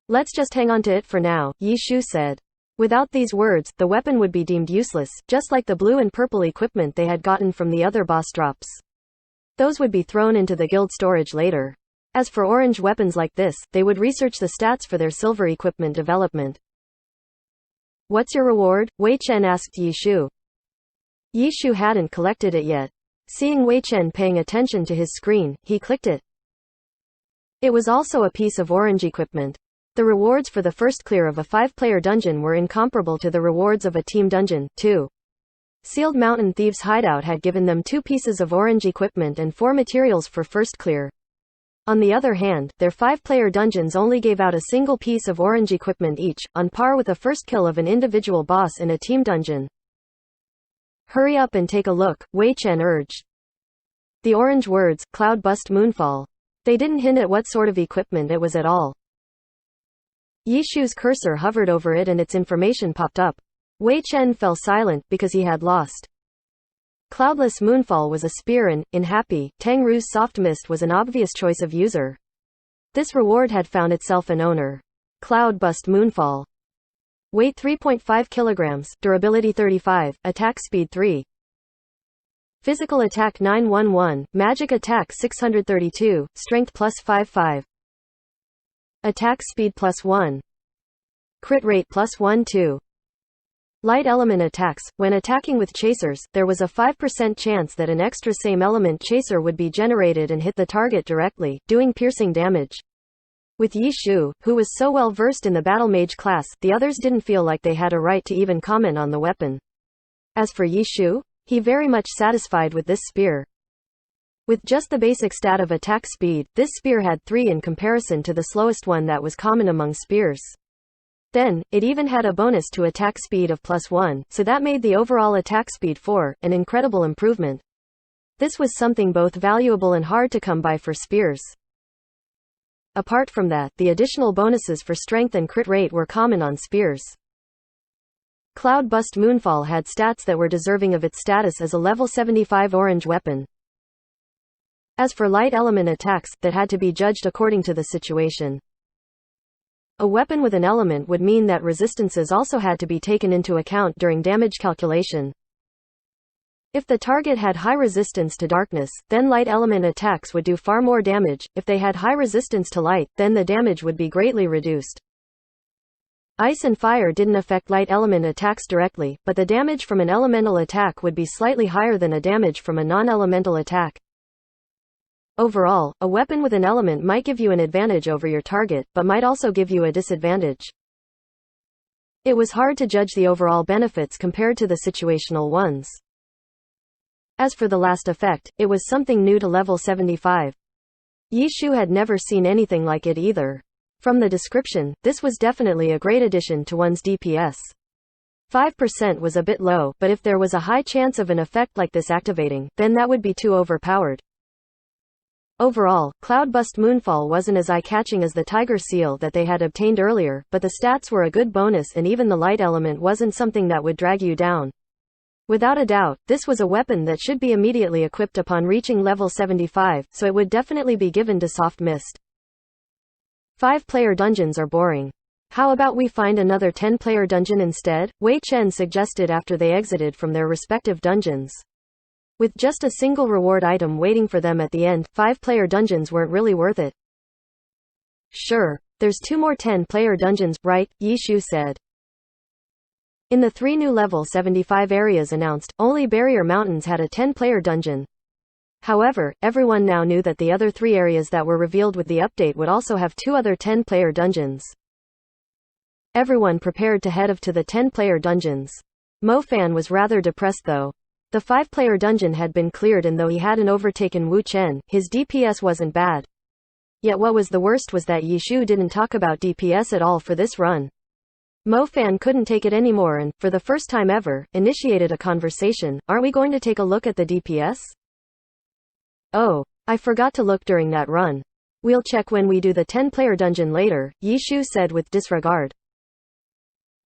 Let's just hang on to it for now, Yi Shu said. Without these words, the weapon would be deemed useless, just like the blue and purple equipment they had gotten from the other boss drops. Those would be thrown into the guild storage later. As for orange weapons like this, they would research the stats for their silver equipment development. What's your reward? Wei Chen asked Yi Shu. Yi Shu hadn't collected it yet. Seeing Wei Chen paying attention to his screen, he clicked it. It was also a piece of orange equipment. The rewards for the first clear of a 5-player dungeon were incomparable to the rewards of a team dungeon, too. Sealed Mountain Thieves' hideout had given them 2 pieces of orange equipment and 4 materials for first clear. On the other hand, their 5-player dungeons only gave out a single piece of orange equipment each, on par with a first kill of an individual boss in a team dungeon. Hurry up and take a look, Wei Chen urged. The orange words, Cloud Bust Moonfall. They didn't hint at what sort of equipment it was at all. Yi Shu's cursor hovered over it and its information popped up. Wei Chen fell silent, because he had lost. Cloudless Moonfall was a spear and, in Happy, Tang Ru's Soft Mist was an obvious choice of user. This reward had found itself an owner. Cloud Bust Moonfall. Weight 3.5 kilograms, durability 35, attack speed 3. Physical attack 911, magic attack 632, strength plus 55. Attack speed plus 1. Crit rate plus 1-2. Light element attacks. When attacking with chasers, there was a 5% chance that an extra same element chaser would be generated and hit the target directly, doing piercing damage. With Yi Shu, who was so well versed in the battle mage class, the others didn't feel like they had a right to even comment on the weapon. As for Yi Shu, he very much satisfied with this spear. With just the basic stat of attack speed, this spear had 3 in comparison to the slowest one that was common among spears. Then, it even had a bonus to attack speed of plus 1, so that made the overall attack speed 4, an incredible improvement. This was something both valuable and hard to come by for spears. Apart from that, the additional bonuses for strength and crit rate were common on spears. Cloud Bust Moonfall had stats that were deserving of its status as a level 75 orange weapon. As for light element attacks, that had to be judged according to the situation. A weapon with an element would mean that resistances also had to be taken into account during damage calculation. If the target had high resistance to darkness, then light element attacks would do far more damage. If they had high resistance to light, then the damage would be greatly reduced. Ice and fire didn't affect light element attacks directly, but the damage from an elemental attack would be slightly higher than a damage from a non-elemental attack. Overall, a weapon with an element might give you an advantage over your target, but might also give you a disadvantage. It was hard to judge the overall benefits compared to the situational ones. As for the last effect, it was something new to level 75. Yi Shu had never seen anything like it either. From the description, this was definitely a great addition to one's DPS. 5% was a bit low, but if there was a high chance of an effect like this activating, then that would be too overpowered. Overall, Cloud Bust Moonfall wasn't as eye-catching as the Tiger Seal that they had obtained earlier, but the stats were a good bonus and even the light element wasn't something that would drag you down. Without a doubt, this was a weapon that should be immediately equipped upon reaching level 75, so it would definitely be given to Soft Mist. 5-player dungeons are boring. How about we find another 10-player dungeon instead? Wei Chen suggested after they exited from their respective dungeons. With just a single reward item waiting for them at the end, 5-player dungeons weren't really worth it. Sure. There's 2 more 10-player dungeons, right? Yi Shu said. In the 3 new level 75 areas announced, only Barrier Mountains had a 10-player dungeon. However, everyone now knew that the other 3 areas that were revealed with the update would also have 2 other 10-player dungeons. Everyone prepared to head off to the 10-player dungeons. Mo Fan was rather depressed though. The 5-player dungeon had been cleared and though he hadn't overtaken Wu Chen, his DPS wasn't bad. Yet what was the worst was that Yi Shu didn't talk about DPS at all for this run. Mo Fan couldn't take it anymore and, for the first time ever, initiated a conversation. Aren't we going to take a look at the DPS? Oh, I forgot to look during that run. We'll check when we do the 10-player dungeon later, Yi Shu said with disregard.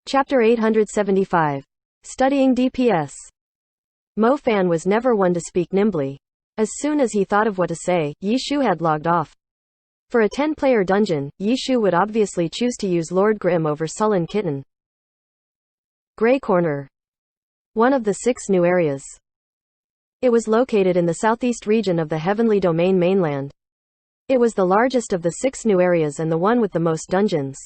Chapter 875. Studying DPS. Mo Fan was never one to speak nimbly. As soon as he thought of what to say, Yi Shu had logged off. For a 10-player dungeon, Yi Shu would obviously choose to use Lord Grim over Sullen Kitten. Grey Corner. One of the 6 new areas. It was located in the southeast region of the Heavenly Domain mainland. It was the largest of the 6 new areas and the one with the most dungeons.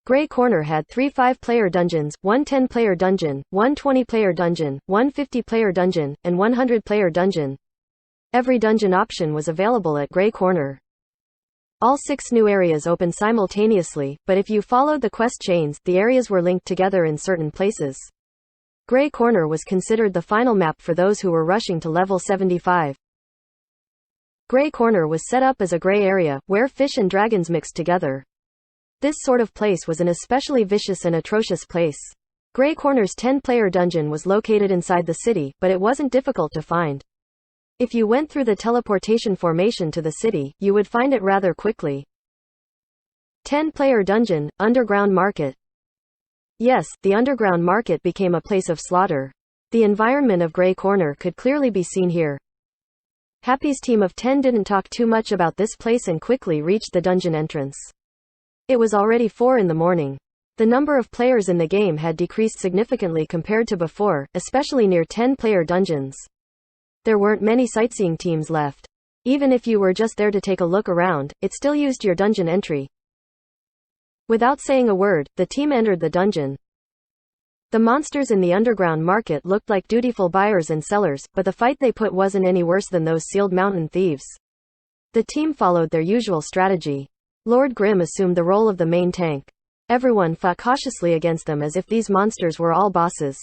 Grey Corner had 3 5-player dungeons, 1 10-player dungeon, 1 20-player dungeon, 1 50-player dungeon, and 100-player dungeon. Every dungeon option was available at Grey Corner. All 6 new areas opened simultaneously, but if you followed the quest chains, the areas were linked together in certain places. Gray Corner was considered the final map for those who were rushing to level 75. Gray Corner was set up as a gray area, where fish and dragons mixed together. This sort of place was an especially vicious and atrocious place. Gray Corner's 10-player dungeon was located inside the city, but it wasn't difficult to find. If you went through the teleportation formation to the city, you would find it rather quickly. 10-player dungeon, underground market. Yes, the underground market became a place of slaughter. The environment of Gray Corner could clearly be seen here. Happy's team of 10 didn't talk too much about this place and quickly reached the dungeon entrance. It was already 4 in the morning. The number of players in the game had decreased significantly compared to before, especially near 10-player dungeons. There weren't many sightseeing teams left. Even if you were just there to take a look around, it still used your dungeon entry. Without saying a word, the team entered the dungeon. The monsters in the underground market looked like dutiful buyers and sellers, but the fight they put wasn't any worse than those sealed mountain thieves. The team followed their usual strategy. Lord Grimm assumed the role of the main tank. Everyone fought cautiously against them as if these monsters were all bosses.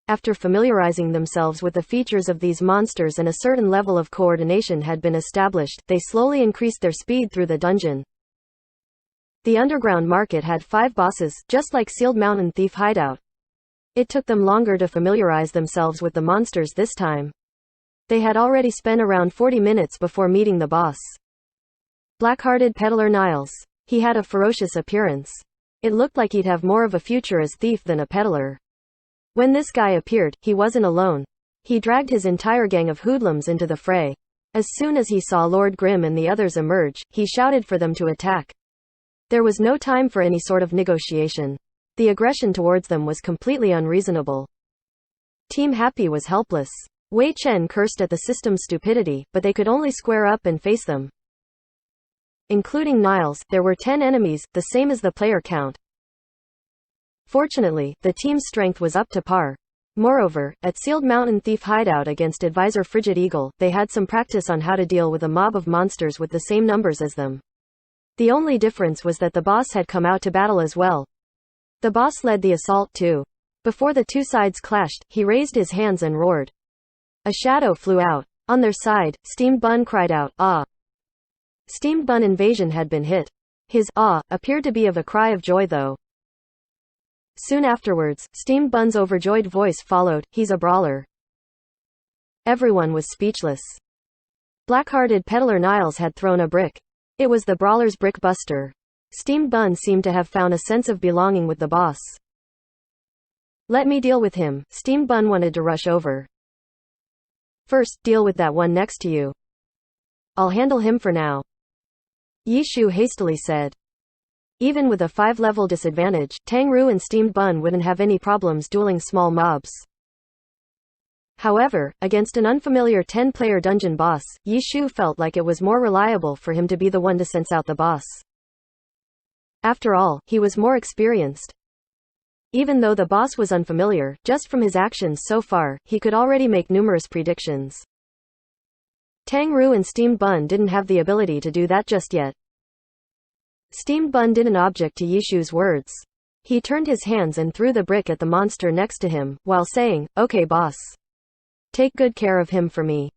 After familiarizing themselves with the features of these monsters and a certain level of coordination had been established, they slowly increased their speed through the dungeon. The underground market had 5 bosses, just like Sealed Mountain Thief Hideout. It took them longer to familiarize themselves with the monsters this time. They had already spent around 40 minutes before meeting the boss. Black-hearted peddler Niles. He had a ferocious appearance. It looked like he'd have more of a future as thief than a peddler. When this guy appeared, he wasn't alone. He dragged his entire gang of hoodlums into the fray. As soon as he saw Lord Grimm and the others emerge, he shouted for them to attack. There was no time for any sort of negotiation. The aggression towards them was completely unreasonable. Team Happy was helpless. Wei Chen cursed at the system's stupidity, but they could only square up and face them. Including Niles, there were 10 enemies, the same as the player count. Fortunately, the team's strength was up to par. Moreover, at Sealed Mountain Thief Hideout against Advisor Frigid Eagle, they had some practice on how to deal with a mob of monsters with the same numbers as them. The only difference was that the boss had come out to battle as well. The boss led the assault too. Before the two sides clashed, he raised his hands and roared. A shadow flew out. On their side, Steamed Bun cried out, "Ah!" Steamed Bun invasion had been hit. His "ah" appeared to be of a cry of joy though. Soon afterwards, Steamed Bun's overjoyed voice followed, "He's a brawler." Everyone was speechless. Black-hearted peddler Niles had thrown a brick. It was the brawler's brick buster. Steamed Bun seemed to have found a sense of belonging with the boss. "Let me deal with him." Steamed Bun wanted to rush over. "First, deal with that one next to you." "I'll handle him for now," Yishu hastily said. Even with a 5-level disadvantage, Tangru and Steamed Bun wouldn't have any problems dueling small mobs. However, against an unfamiliar 10-player dungeon boss, Yishu felt like it was more reliable for him to be the one to sense out the boss. After all, he was more experienced. Even though the boss was unfamiliar, just from his actions so far, he could already make numerous predictions. Tangru and Steamed Bun didn't have the ability to do that just yet. Steamed Bun didn't object to Yishu's words. He turned his hands and threw the brick at the monster next to him, while saying, "Okay boss. Take good care of him for me."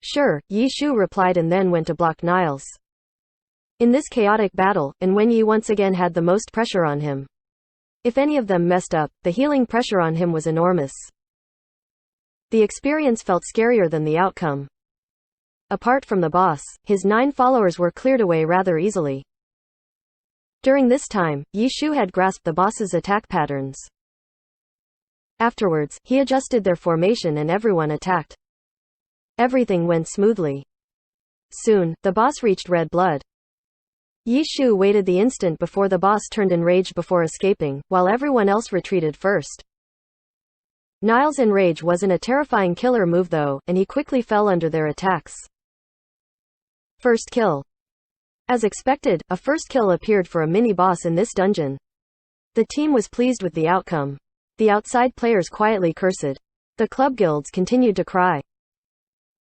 "Sure," Yishu replied and then went to block Niles. In this chaotic battle, Wenyi once again had the most pressure on him. If any of them messed up, the healing pressure on him was enormous. The experience felt scarier than the outcome. Apart from the boss, his 9 followers were cleared away rather easily. During this time, Yishu had grasped the boss's attack patterns. Afterwards, he adjusted their formation and everyone attacked. Everything went smoothly. Soon, the boss reached red blood. Yishu waited the instant before the boss turned enraged before escaping, while everyone else retreated first. Niles' enrage wasn't a terrifying killer move though, and he quickly fell under their attacks. First kill. As expected, a first kill appeared for a mini-boss in this dungeon. The team was pleased with the outcome. The outside players quietly cursed. The club guilds continued to cry.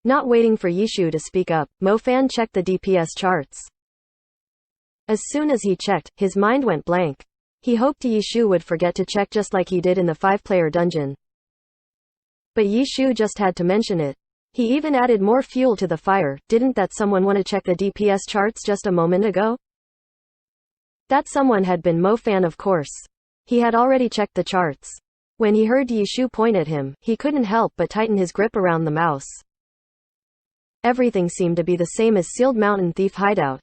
Not waiting for Yishu to speak up, Mo Fan checked the DPS charts. As soon as he checked, his mind went blank. He hoped Yi Shu would forget to check just like he did in the 5-player dungeon. But Yi Shu just had to mention it. He even added more fuel to the fire. Didn't that someone want to check the DPS charts just a moment ago? That someone had been Mo Fan, of course. He had already checked the charts. When he heard Yi Shu point at him, he couldn't help but tighten his grip around the mouse. Everything seemed to be the same as sealed mountain thief hideout.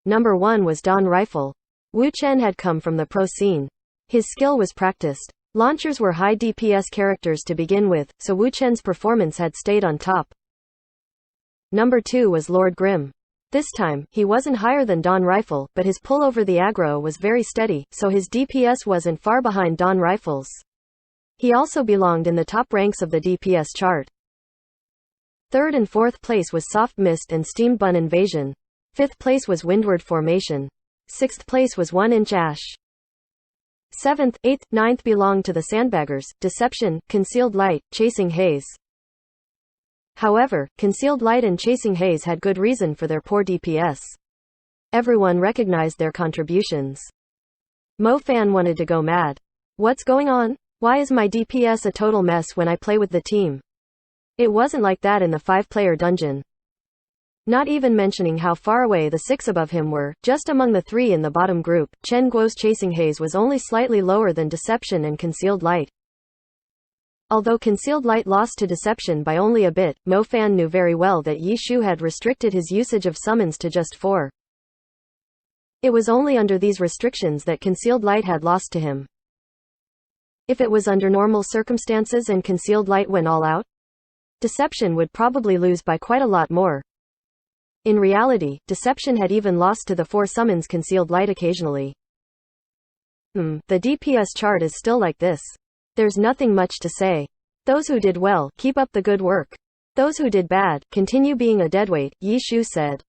Number 1 was Dawn Rifle. Wu Chen had come from the pro scene. His skill was practiced. Launchers were high DPS characters to begin with, so Wu Chen's performance had stayed on top. Number 2 was Lord Grim. This time, he wasn't higher than Dawn Rifle, but his pull over the aggro was very steady, so his DPS wasn't far behind Dawn Rifle's. He also belonged in the top ranks of the DPS chart. 3rd and 4th place was Soft Mist and Steam Bun Invasion. 5th place was Windward Formation. 6th place was 1-inch Ash. 7th, 8th, 9th belonged to the Sandbaggers, Deception, Concealed Light, Chasing Haze. However, Concealed Light and Chasing Haze had good reason for their poor DPS. Everyone recognized their contributions. Mo Fan wanted to go mad. What's going on? Why is my DPS a total mess when I play with the team? It wasn't like that in the 5-player dungeon. Not even mentioning how far away the 6 above him were, just among the 3 in the bottom group, Chen Guo's Chasing Haze was only slightly lower than Deception and Concealed Light. Although Concealed Light lost to Deception by only a bit, Mo Fan knew very well that Yi Shu had restricted his usage of summons to just 4. It was only under these restrictions that Concealed Light had lost to him. If it was under normal circumstances and Concealed Light went all out, Deception would probably lose by quite a lot more. In reality, Deception had even lost to the 4 summons Concealed Light occasionally. The DPS chart is still like this. There's nothing much to say. Those who did well, keep up the good work. Those who did bad, continue being a deadweight, Yi Shu said.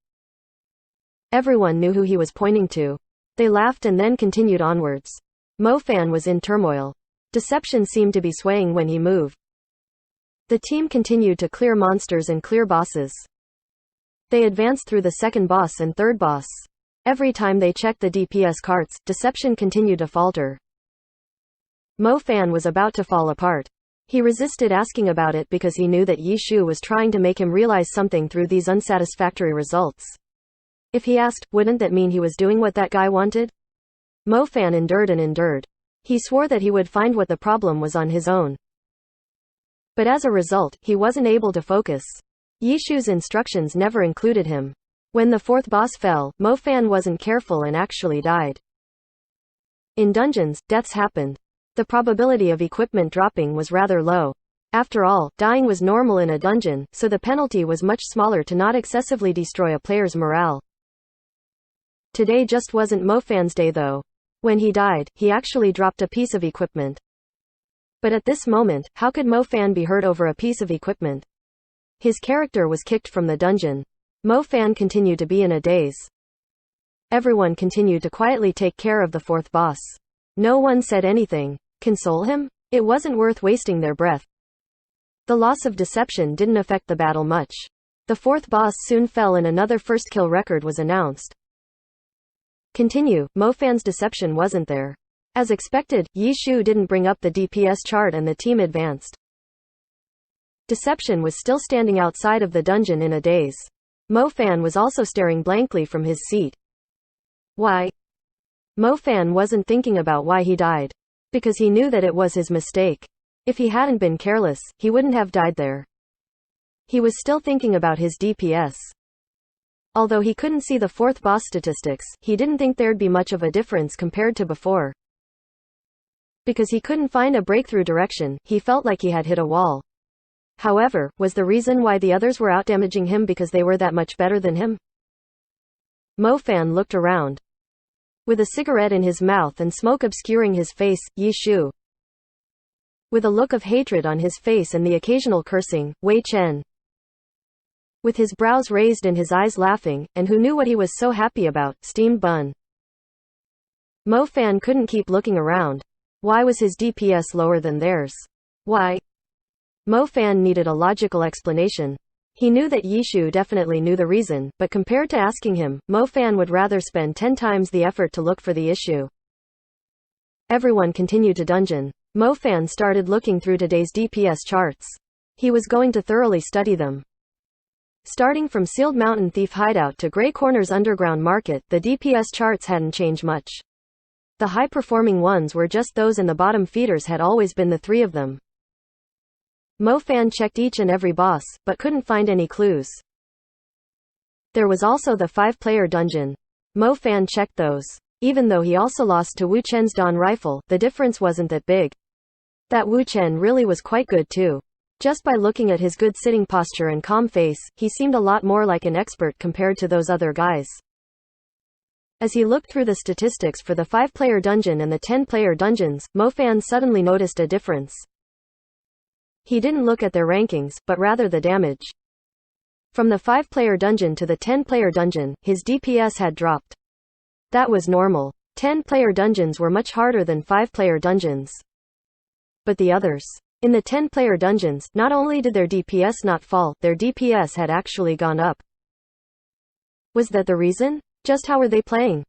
Everyone knew who he was pointing to. They laughed and then continued onwards. Mo Fan was in turmoil. Deception seemed to be swaying when he moved. The team continued to clear monsters and clear bosses. They advanced through the 2nd boss and 3rd boss. Every time they checked the DPS carts, Deception continued to falter. Mo Fan was about to fall apart. He resisted asking about it because he knew that Yi Shu was trying to make him realize something through these unsatisfactory results. If he asked, wouldn't that mean he was doing what that guy wanted? Mo Fan endured and endured. He swore that he would find what the problem was on his own. But as a result, he wasn't able to focus. Yi Shu's instructions never included him. When the 4th boss fell, Mo Fan wasn't careful and actually died. In dungeons, deaths happened. The probability of equipment dropping was rather low. After all, dying was normal in a dungeon, so the penalty was much smaller to not excessively destroy a player's morale. Today just wasn't Mo Fan's day though. When he died, he actually dropped a piece of equipment. But at this moment, how could Mo Fan be hurt over a piece of equipment? His character was kicked from the dungeon. Mo Fan continued to be in a daze. Everyone continued to quietly take care of the 4th boss. No one said anything. Console him? It wasn't worth wasting their breath. The loss of Deception didn't affect the battle much. The 4th boss soon fell and another first kill record was announced. Continue, Mo Fan's Deception wasn't there. As expected, Yi Shu didn't bring up the DPS chart and the team advanced. Deception was still standing outside of the dungeon in a daze. Mo Fan was also staring blankly from his seat. Why? Mo Fan wasn't thinking about why he died. Because he knew that it was his mistake. If he hadn't been careless, he wouldn't have died there. He was still thinking about his DPS. Although he couldn't see the 4th boss statistics, he didn't think there'd be much of a difference compared to before. Because he couldn't find a breakthrough direction, he felt like he had hit a wall. However, was the reason why the others were outdamaging him because they were that much better than him? Mo Fan looked around. With a cigarette in his mouth and smoke obscuring his face, Yi Shu. With a look of hatred on his face and the occasional cursing, Wei Chen. With his brows raised and his eyes laughing, and who knew what he was so happy about, Steamed Bun. Mo Fan couldn't keep looking around. Why was his DPS lower than theirs? Why? Mo Fan needed a logical explanation. He knew that Yi Shu definitely knew the reason, but compared to asking him, Mo Fan would rather spend 10 times the effort to look for the issue. Everyone continued to dungeon. Mo Fan started looking through today's DPS charts. He was going to thoroughly study them. Starting from Sealed Mountain Thief Hideout to Grey Corners Underground Market, the DPS charts hadn't changed much. The high-performing ones were just those and the bottom feeders had always been the three of them. Mo Fan checked each and every boss, but couldn't find any clues. There was also the 5-player dungeon. Mo Fan checked those. Even though he also lost to Wu Chen's Dawn Rifle, the difference wasn't that big. That Wu Chen really was quite good too. Just by looking at his good sitting posture and calm face, he seemed a lot more like an expert compared to those other guys. As he looked through the statistics for the 5-player dungeon and the 10-player dungeons, Mo Fan suddenly noticed a difference. He didn't look at their rankings, but rather the damage. From the 5-player dungeon to the 10-player dungeon, his DPS had dropped. That was normal. 10-player dungeons were much harder than 5-player dungeons. But the others. In the 10-player dungeons, not only did their DPS not fall, their DPS had actually gone up. Was that the reason? Just how were they playing?